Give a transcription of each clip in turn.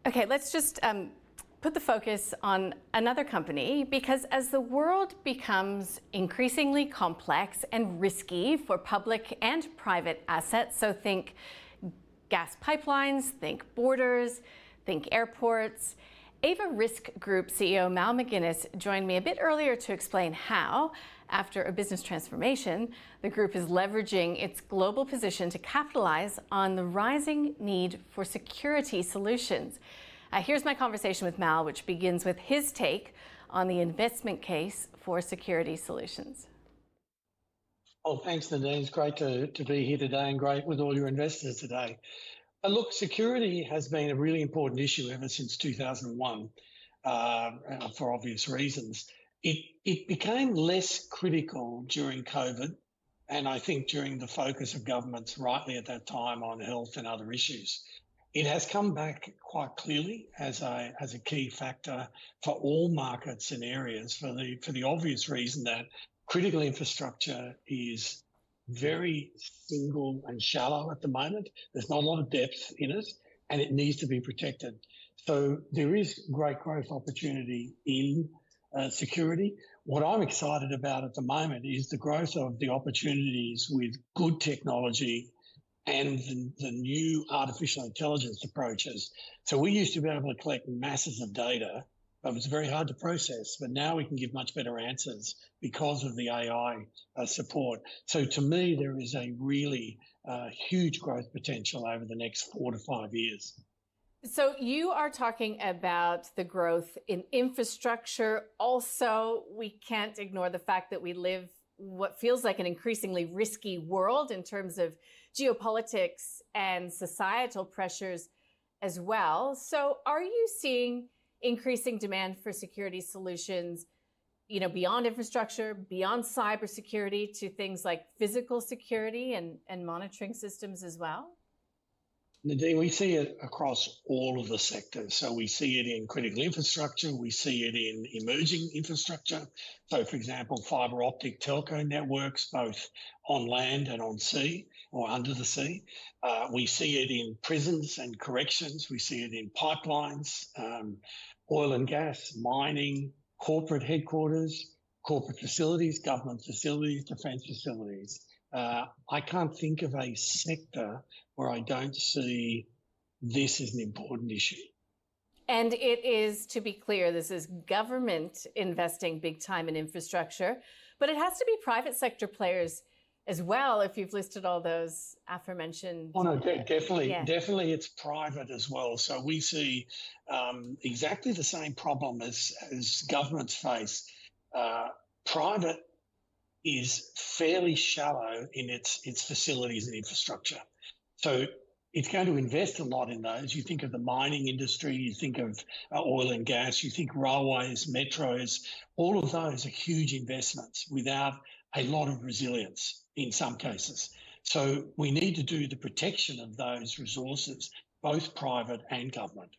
Okay, let's just put the focus on another company, because as the world becomes increasingly complex and risky for public and private assets, so think gas pipelines, think borders, think airports, AVA Risk Group CEO Mal Maginnis joined me a bit earlier to explain how, after a business transformation, the group is leveraging its global position to capitalize on the rising need for security solutions. Here's my conversation with Mal, which begins with his take on the investment case for security solutions. Oh, thanks, Nadine. It's great to be here today and great with all your investors today. Look, security has been a really important issue ever since 2001 for obvious reasons. It became less critical during COVID, and I think during the focus of governments rightly at that time on health and other issues. It has come back quite clearly as a key factor for all markets and areas for the obvious reason that critical infrastructure is very single and shallow at the moment. There's not a lot of depth in it, and it needs to be protected. So there is great growth opportunity in security. What I'm excited about at the moment is the growth of the opportunities with good technology and the new artificial intelligence approaches. So we used to be able to collect masses of data, but it was very hard to process. But now we can give much better answers because of the AI support. So to me, there is a really huge growth potential over the next 4 to 5 years. So you are talking about the growth in infrastructure. Also, we can't ignore the fact that we live what feels like an increasingly risky world in terms of geopolitics and societal pressures as well. So are you seeing increasing demand for security solutions, beyond infrastructure, beyond cybersecurity, to things like physical security and monitoring systems as well? Nadine, we see it across all of the sectors. So we see it in critical infrastructure, we see it in emerging infrastructure. So, for example, fibre optic telco networks, both on land and on sea or under the sea. We see it in prisons and corrections. We see it in pipelines, oil and gas, mining, corporate headquarters, corporate facilities, government facilities, defence facilities. I can't think of a sector where I don't see this as an important issue. And it is, to be clear, this is government investing big time in infrastructure, but it has to be private sector players as well, if you've listed all those aforementioned. Oh, no, definitely it's private as well. So we see exactly the same problem as governments face. Private is fairly shallow in its facilities and infrastructure. So it's going to invest a lot in those. You think of the mining industry, you think of oil and gas, you think railways, metros, all of those are huge investments without a lot of resilience in some cases. So we need to do the protection of those resources, both private and government.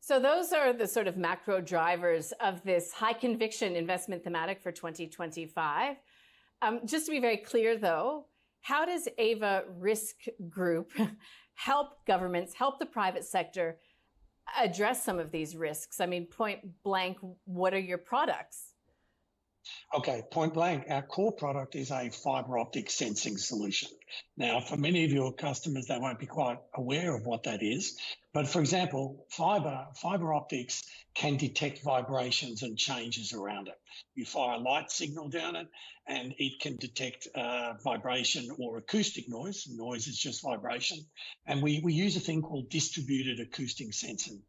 So those are the sort of macro drivers of this high conviction investment thematic for 2025. Just to be very clear, though, how does AVA Risk Group help governments, help the private sector address some of these risks? I mean, point blank, what are your products? Okay, point blank, our core product is a fibre optic sensing solution. Now, for many of your customers, they won't be quite aware of what that is. But for example, fibre optics can detect vibrations and changes around it. You fire a light signal down it and it can detect vibration or acoustic noise. Noise is just vibration. And we use a thing called distributed acoustic sensing.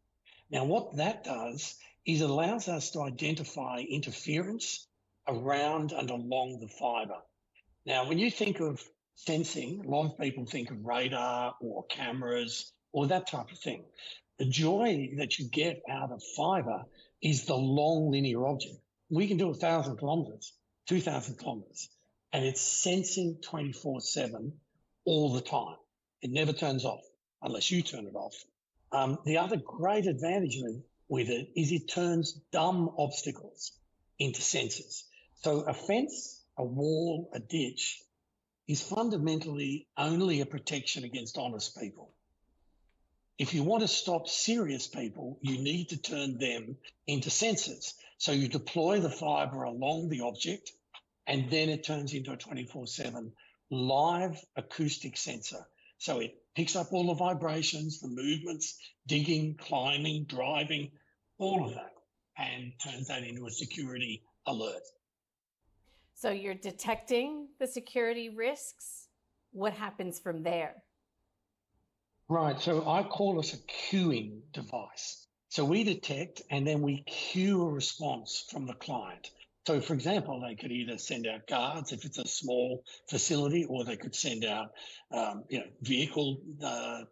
Now, what that does is it allows us to identify interference around and along the fibre. Now, when you think of sensing, a lot of people think of radar or cameras or that type of thing. The joy that you get out of fibre is the long linear object. We can do 1,000 kilometres, 2,000 kilometres, and it's sensing 24/7 all the time. It never turns off unless you turn it off. The other great advantage with it is it turns dumb obstacles into sensors. So a fence, a wall, a ditch is fundamentally only a protection against honest people. If you want to stop serious people, you need to turn them into sensors. So you deploy the fibre along the object, and then it turns into a 24/7 live acoustic sensor. So it picks up all the vibrations, the movements, digging, climbing, driving, all of that, and turns that into a security alert. So you're detecting the security risks. What happens from there? Right. So I call it a queuing device. So we detect and then we queue a response from the client. So, for example, they could either send out guards if it's a small facility, or they could send out, vehicle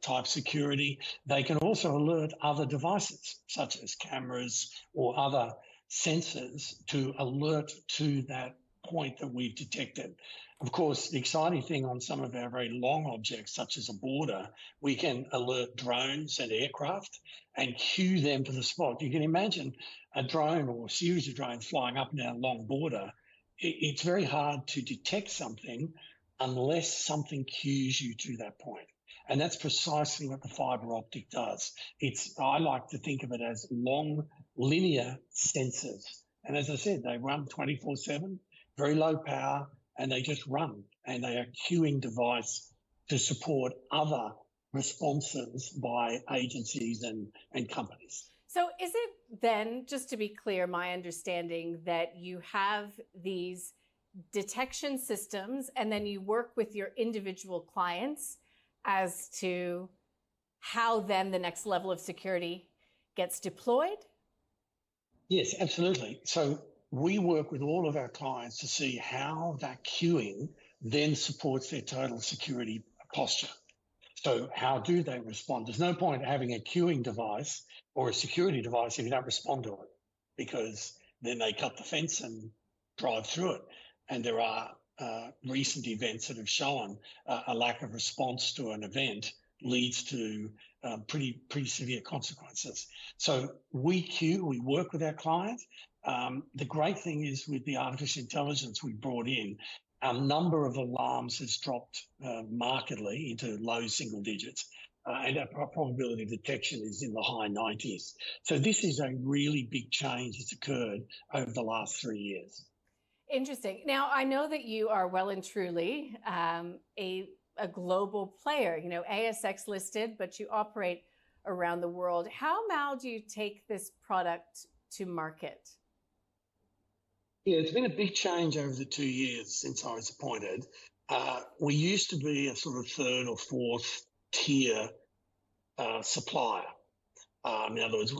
type security. They can also alert other devices, such as cameras or other sensors, to alert to that point that we've detected. Of course, the exciting thing on some of our very long objects, such as a border, we can alert drones and aircraft and queue them to the spot. You can imagine a drone or a series of drones flying up and down a long border. It's very hard to detect something unless something cues you to that point. And that's precisely what the fibre optic does. I like to think of it as long linear sensors. And as I said, they run 24/7, very low power, and they just run, and they are a queuing device to support other responses by agencies and companies. So is it then, just to be clear, my understanding that you have these detection systems and then you work with your individual clients as to how then the next level of security gets deployed? Yes, absolutely. So we work with all of our clients to see how that queuing then supports their total security posture. So how do they respond? There's no point having a queuing device or a security device if you don't respond to it, because then they cut the fence and drive through it. And there are recent events that have shown a lack of response to an event leads to pretty severe consequences. So we queue, we work with our client. The great thing is, with the artificial intelligence we brought in, our number of alarms has dropped markedly into low single digits, and our probability of detection is in the high 90s. So this is a really big change that's occurred over the last 3 years. Interesting. Now, I know that you are well and truly a global player, ASX listed, but you operate around the world. How now do you take this product to market? Yeah, it's been a big change over the 2 years since I was appointed. We used to be a sort of third or fourth tier supplier. In other words,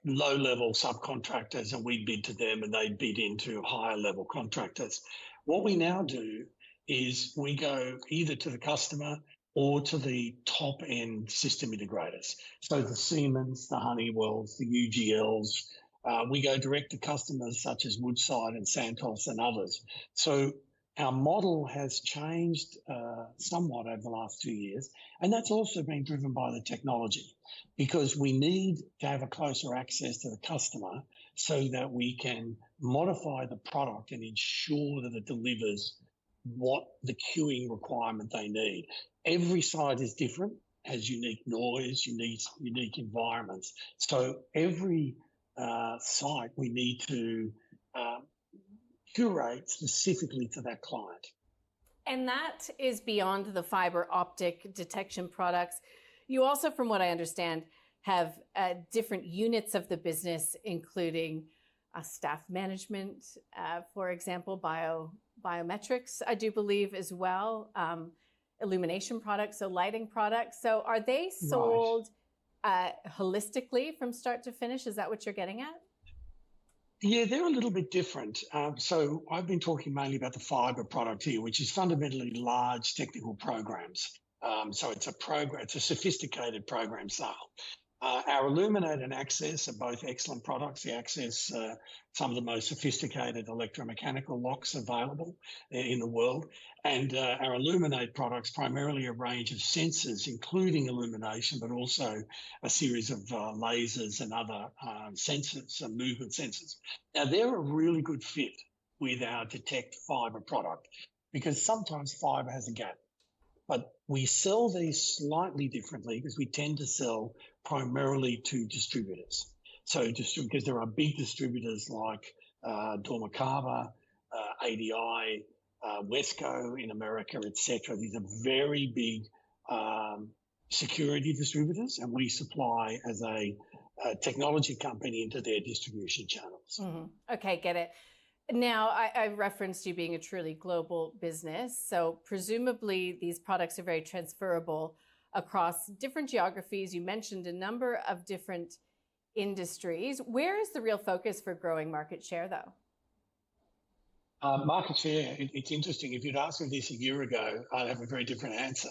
low-level subcontractors, and we bid to them and they bid into higher-level contractors. What we now do is we go either to the customer or to the top-end system integrators. So the Siemens, the Honeywells, the UGLs. We go direct to customers such as Woodside and Santos and others. So our model has changed somewhat over the last 2 years, and that's also been driven by the technology, because we need to have a closer access to the customer so that we can modify the product and ensure that it delivers what the queuing requirement they need. Every site is different, has unique noise, unique environments. So every site we need to curate specifically to that client. And that is beyond the fiber optic detection products. You also, from what I understand, have different units of the business, including staff management, for example, biometrics, I do believe, as well, illumination products, so lighting products. So are they sold holistically from start to finish? Is that what you're getting at? Yeah, they're a little bit different. So I've been talking mainly about the fibre product here, which is fundamentally large technical programs. So it's a sophisticated program sale. Our Illuminate and Access are both excellent products. The Access, some of the most sophisticated electromechanical locks available in the world. And our Illuminate products, primarily a range of sensors, including illumination, but also a series of lasers and other sensors, movement sensors. Now, they're a really good fit with our Detect Fibre product, because sometimes fibre has a gap. But we sell these slightly differently because we tend to sell primarily to distributors. So because there are big distributors like Dormicava, ADI, Wesco in America, etc. These are very big security distributors, and we supply as a technology company into their distribution channels. Okay, get it. Now, I referenced you being a truly global business, so presumably these products are very transferable across different geographies. You mentioned a number of different industries. Where is the real focus for growing market share, though? Market share, it's interesting. If you'd asked me this a year ago, I'd have a very different answer.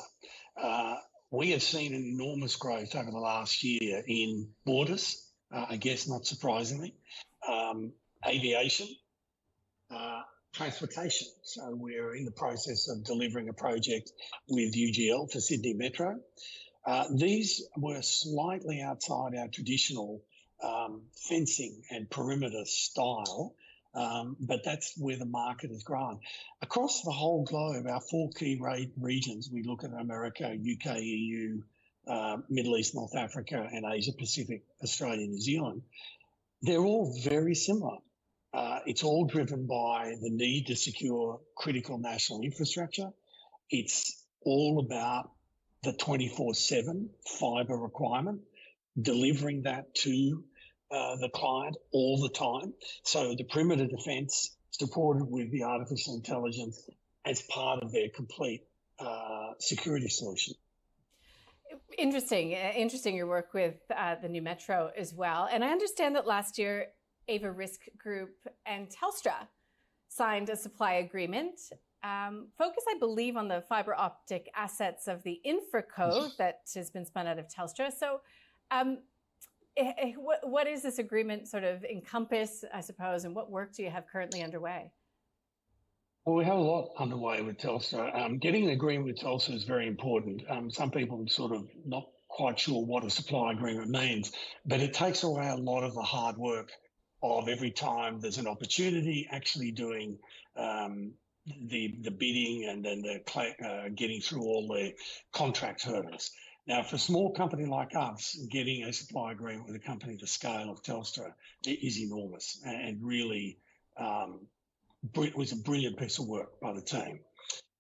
We have seen an enormous growth over the last year in borders, I guess not surprisingly, aviation, transportation. So we're in the process of delivering a project with UGL for Sydney Metro. These were slightly outside our traditional fencing and perimeter style, but that's where the market has grown. Across the whole globe, our 4 key regions, we look at America, UK, EU, Middle East, North Africa, and Asia Pacific, Australia, New Zealand, they're all very similar. It's all driven by the need to secure critical national infrastructure. It's all about the 24/7 fibre requirement, delivering that to the client all the time. So the perimeter defence supported with the artificial intelligence as part of their complete security solution. Interesting your work with the new Metro as well. And I understand that last year, AVA Risk Group and Telstra signed a supply agreement. Focus, I believe, on the fibre optic assets of the InfraCo that has been spun out of Telstra. So what is this agreement sort of encompass, I suppose, and what work do you have currently underway? Well, we have a lot underway with Telstra. Getting an agreement with Telstra is very important. Some people are sort of not quite sure what a supply agreement means, but it takes away a lot of the hard work of every time there's an opportunity actually doing the bidding and then getting through all the contract hurdles. Now, for a small company like us, getting a supply agreement with a company the scale of Telstra is enormous and really it was a brilliant piece of work by the team.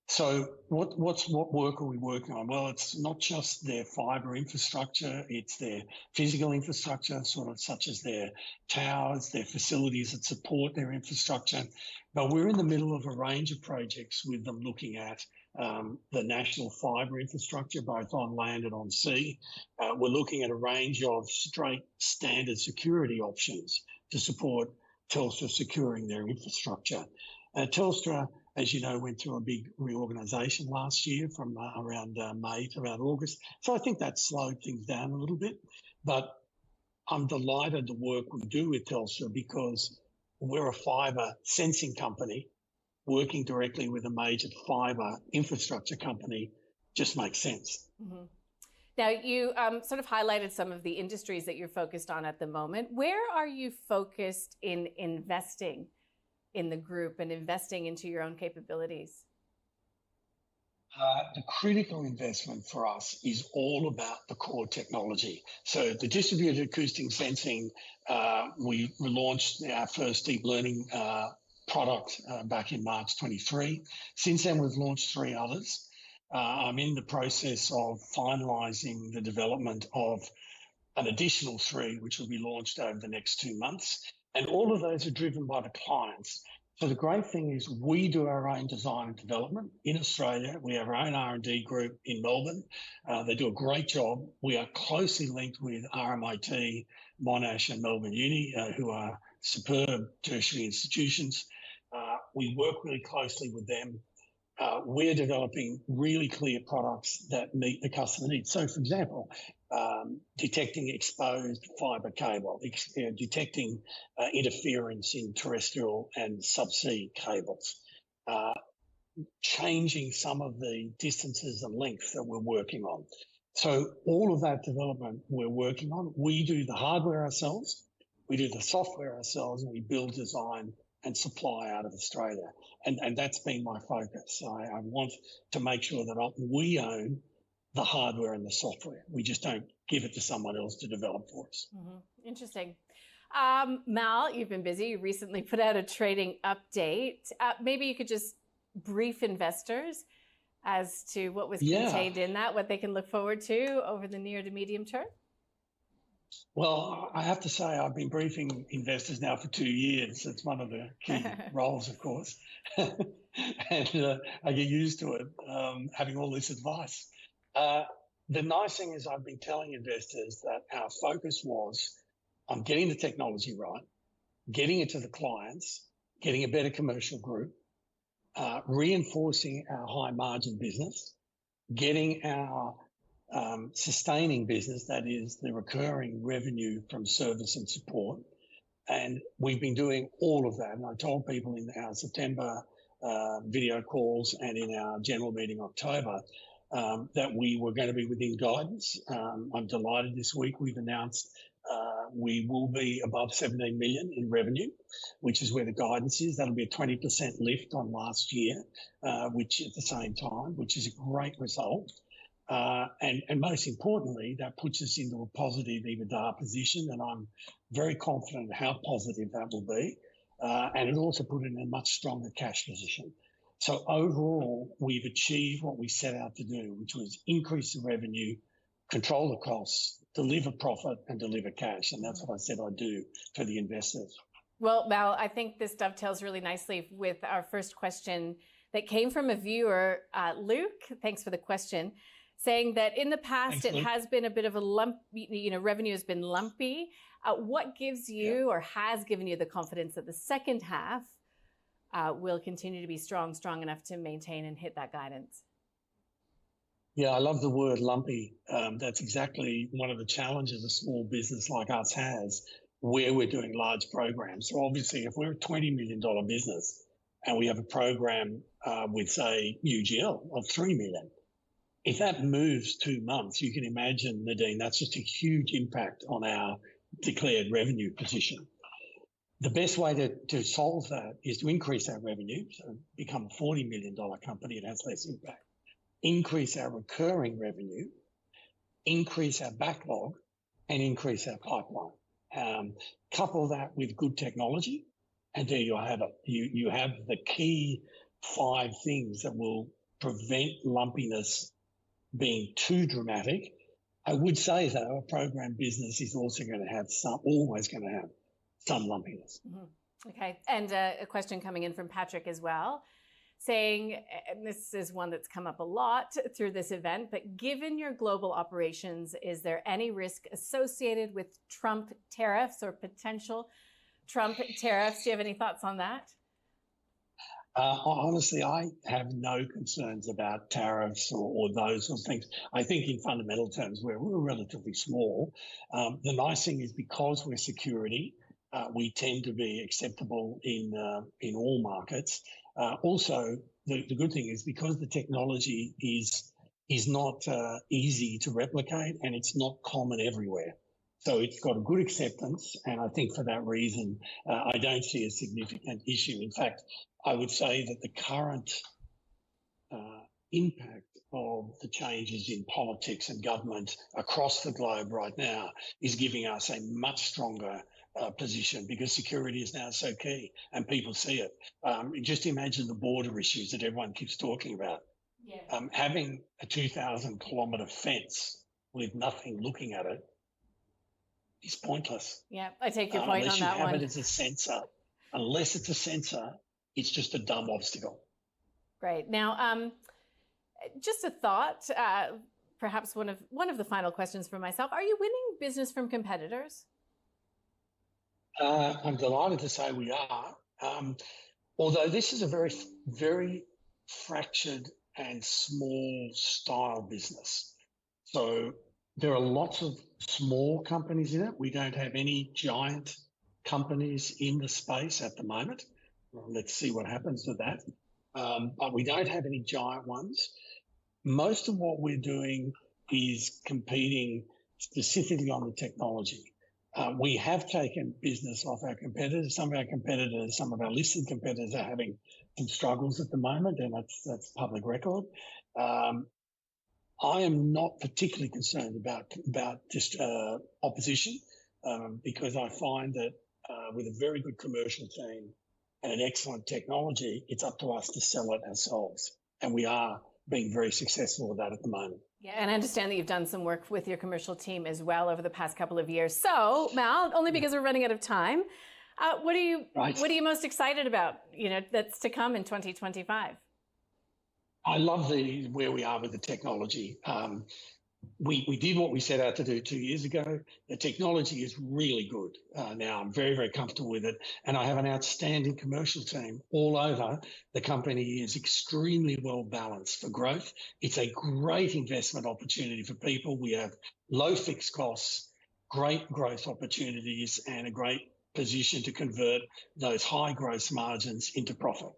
So what work are we working on? Well, it's not just their fibre infrastructure, it's their physical infrastructure, sort of such as their towers, their facilities that support their infrastructure. But we're in the middle of a range of projects with them looking at the national fibre infrastructure, both on land and on sea. We're looking at a range of straight standard security options to support Telstra securing their infrastructure. Telstra, as you know, went through a big reorganisation last year from around May to around August. So I think that slowed things down a little bit. But I'm delighted the work we do with Telstra because we're a fibre sensing company working directly with a major fibre infrastructure company just makes sense. Mm-hmm. Now, you sort of highlighted some of the industries that you're focused on at the moment. Where are you focused in investing in the group and investing into your own capabilities? The critical investment for us is all about the core technology. So the distributed acoustic sensing, we launched our first deep learning product back in March 23. Since then, we've launched 3 others. I'm in the process of finalising the development of an additional 3, which will be launched over the next 2 months. And all of those are driven by the clients. So the great thing is we do our own design and development. In Australia, we have our own R&D group in Melbourne. They do a great job. We are closely linked with RMIT, Monash and Melbourne Uni, who are superb tertiary institutions. We work really closely with them. We're developing really clear products that meet the customer needs. So, for example, detecting exposed fibre cable, detecting interference in terrestrial and subsea cables, changing some of the distances and lengths that we're working on. So all of that development we're working on, we do the hardware ourselves, we do the software ourselves, and we build, design and supply out of Australia. And that's been my focus. I want to make sure that we own the hardware and the software. We just don't give it to someone else to develop for us. Interesting. Mal, you've been busy. You recently put out a trading update. Maybe you could just brief investors as to what was contained in that, what they can look forward to over the near to medium term. Well, I have to say I've been briefing investors now for 2 years. It's one of the key roles, of course. And I get used to it, having all this advice. The nice thing is I've been telling investors that our focus was on getting the technology right, getting it to the clients, getting a better commercial group, reinforcing our high margin business, getting our sustaining business, that is the recurring revenue from service and support. And we've been doing all of that. And I told people in our September video calls and in our general meeting October that we were going to be within guidance. I'm delighted this week we've announced we will be above 17 million in revenue, which is where the guidance is. That'll be a 20% lift on last year, which at the same time, which is a great result. And most importantly, that puts us into a positive EBITDA position, and I'm very confident how positive that will be. And it also put in a much stronger cash position. So overall, we've achieved what we set out to do, which was increase the revenue, control the costs, deliver profit, and deliver cash. And that's what I said I'd do for the investors. Well, Mal, I think this dovetails really nicely with our first question that came from a viewer, Luke. Thanks for the question. Saying that in the past, it has been a bit of a lump, revenue has been lumpy. What gives you or has given you the confidence that the second half will continue to be strong enough to maintain and hit that guidance? Yeah, I love the word lumpy. That's exactly one of the challenges a small business like us has, where we're doing large programs. So obviously, if we're a $20 million business and we have a program with, say, UGL of $3 million, if that moves 2 months, you can imagine, Nadine, that's just a huge impact on our declared revenue position. The best way to solve that is to increase our revenue, so become a $40 million company, it has less impact. Increase our recurring revenue, increase our backlog, and increase our pipeline. Couple that with good technology, and there you have it. You have the key 5 things that will prevent lumpiness being too dramatic. I would say, though, a program business is also going to have always going to have some lumpiness. Okay. And a question coming in from Patrick as well, saying, and this is one that's come up a lot through this event, but given your global operations, is there any risk associated with Trump tariffs or potential Trump tariffs? Do you have any thoughts on that? Honestly, I have no concerns about tariffs or those sort of things. I think in fundamental terms, we're relatively small. The nice thing is because we're security, we tend to be acceptable in all markets. Also, the good thing is because the technology is not easy to replicate and it's not common everywhere. So it's got a good acceptance, and I think for that reason, I don't see a significant issue. In fact, I would say that the current impact of the changes in politics and government across the globe right now is giving us a much stronger position because security is now so key and people see it. Just imagine the border issues that everyone keeps talking about. Yeah. Having a 2,000-kilometre fence with nothing looking at it is pointless. Yeah, I take your point on that one. Unless you have it as a sensor. Unless it's a sensor, it's just a dumb obstacle. Great. Now, just a thought, perhaps one of the final questions for myself. Are you winning business from competitors? I'm delighted to say we are. Although this is a very, very fractured and small style business. So there are lots of small companies in it. We don't have any giant companies in the space at the moment. Well, let's see what happens with that. But we don't have any giant ones. Most of what we're doing is competing specifically on the technology. We have taken business off our competitors. Some of our listed competitors are having some struggles at the moment, and that's public record. I am not particularly concerned about just opposition because I find that with a very good commercial team and an excellent technology, it's up to us to sell it ourselves, and we are being very successful with that at the moment. Yeah, and I understand that you've done some work with your commercial team as well over the past couple of years. So, Mal, only because we're running out of time, what are you most excited about? That's to come in 2025. I love where we are with the technology. We did what we set out to do 2 years ago. The technology is really good now. I'm very, very comfortable with it. And I have an outstanding commercial team all over. The company is extremely well balanced for growth. It's a great investment opportunity for people. We have low fixed costs, great growth opportunities, and a great position to convert those high gross margins into profit.